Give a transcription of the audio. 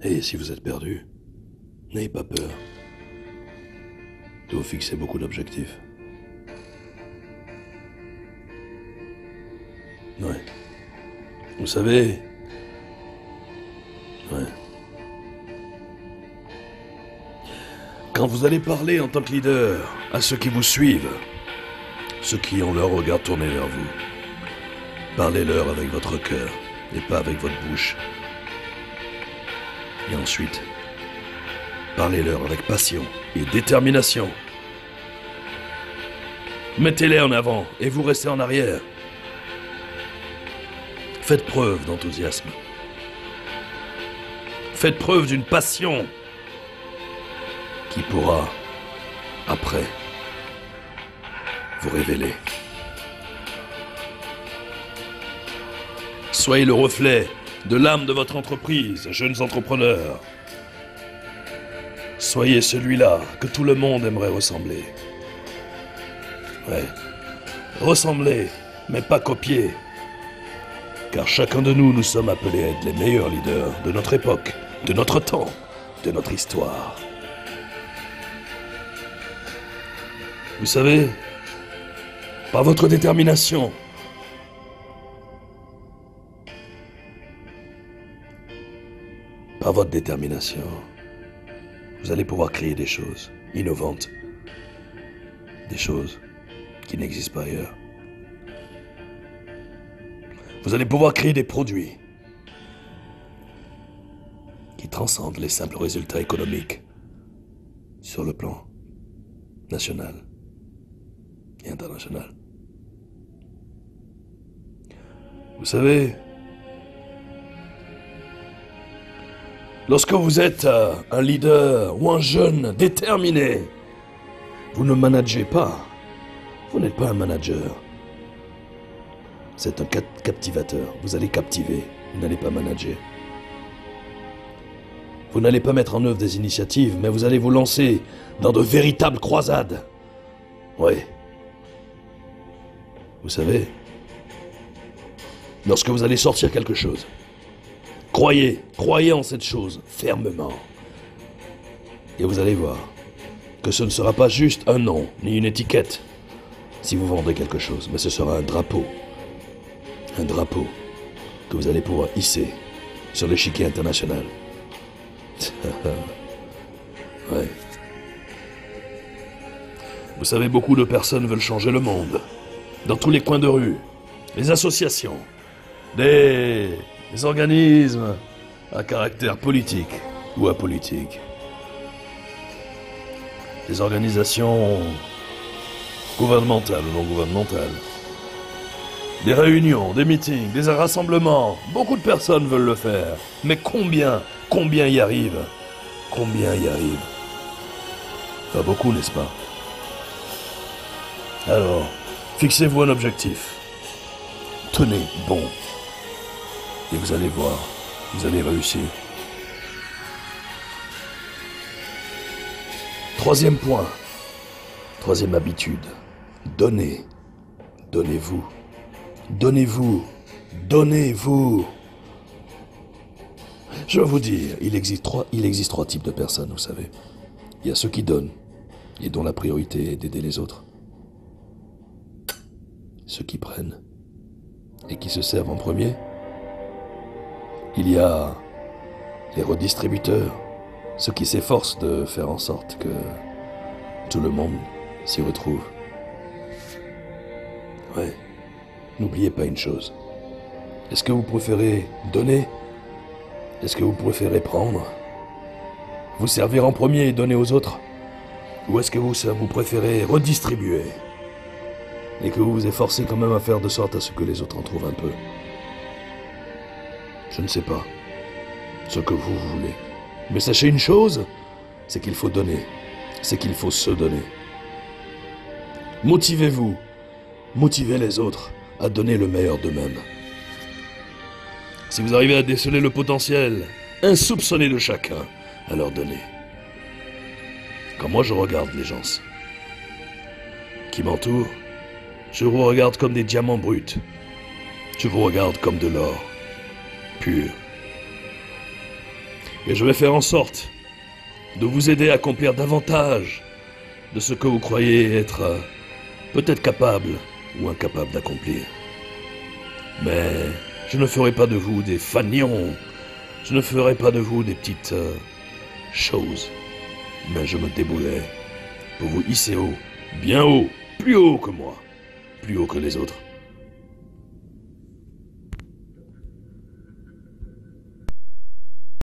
Et si vous êtes perdu, n'ayez pas peur de vous fixer beaucoup d'objectifs. Ouais. Vous savez... Ouais. Quand vous allez parler en tant que leader à ceux qui vous suivent, ceux qui ont leur regard tourné vers vous, parlez-leur avec votre cœur et pas avec votre bouche. Et ensuite, parlez-leur avec passion et détermination. Mettez-les en avant et vous restez en arrière. Faites preuve d'enthousiasme. Faites preuve d'une passion qui pourra, après, vous révéler. Soyez le reflet de l'âme de votre entreprise, jeunes entrepreneurs. Soyez celui-là que tout le monde aimerait ressembler. Ouais. Ressembler, mais pas copier. Car chacun de nous, nous sommes appelés à être les meilleurs leaders de notre époque, de notre temps, de notre histoire. Vous savez, par votre détermination, par votre détermination, vous allez pouvoir créer des choses innovantes, des choses qui n'existent pas ailleurs. Vous allez pouvoir créer des produits qui transcendent les simples résultats économiques sur le plan national et international. Vous savez, lorsque vous êtes un leader ou un jeune déterminé, vous ne managez pas. Vous n'êtes pas un manager. C'est un captivateur. Vous allez captiver. Vous n'allez pas manager. Vous n'allez pas mettre en œuvre des initiatives, mais vous allez vous lancer dans de véritables croisades. Oui. Vous savez, lorsque vous allez sortir quelque chose, croyez en cette chose fermement. Et vous allez voir que ce ne sera pas juste un nom, ni une étiquette, si vous vendez quelque chose, mais ce sera un drapeau. Un drapeau que vous allez pouvoir hisser sur l'échiquier international. Ouais. Vous savez, beaucoup de personnes veulent changer le monde. Dans tous les coins de rue, les associations, des organismes à caractère politique ou apolitique, des organisations gouvernementales ou non gouvernementales, des réunions, des meetings, des rassemblements. Beaucoup de personnes veulent le faire. Mais combien y arrivent? Combien y arrivent? Pas beaucoup, n'est-ce pas? Alors, fixez-vous un objectif. Tenez bon. Et vous allez voir, vous allez réussir. Troisième point. Troisième habitude. Donnez. Donnez-vous. Donnez-vous. Donnez-vous. Je vais vous dire, il existe trois types de personnes, vous savez. Il y a ceux qui donnent, et dont la priorité est d'aider les autres. Ceux qui prennent, et qui se servent en premier. Il y a les redistributeurs, ceux qui s'efforcent de faire en sorte que tout le monde s'y retrouve. Ouais. N'oubliez pas une chose. Est-ce que vous préférez donner? Est-ce que vous préférez prendre? Vous servir en premier et donner aux autres? Ou est-ce que vous préférez redistribuer? Et que vous vous efforcez quand même à faire de sorte à ce que les autres en trouvent un peu? Je ne sais pas ce que vous voulez. Mais sachez une chose, c'est qu'il faut donner. C'est qu'il faut se donner. Motivez-vous. Motivez les autres à donner le meilleur d'eux-mêmes. Si vous arrivez à déceler le potentiel insoupçonné de chacun, alors donnez. Quand moi je regarde les gens qui m'entourent, je vous regarde comme des diamants bruts. Je vous regarde comme de l'or pur. Et je vais faire en sorte de vous aider à accomplir davantage de ce que vous croyez être peut-être capable ou incapable d'accomplir. Mais je ne ferai pas de vous des fanions, je ne ferai pas de vous des petites choses, mais je me débrouillerai pour vous hisser haut, bien haut, plus haut que moi, plus haut que les autres.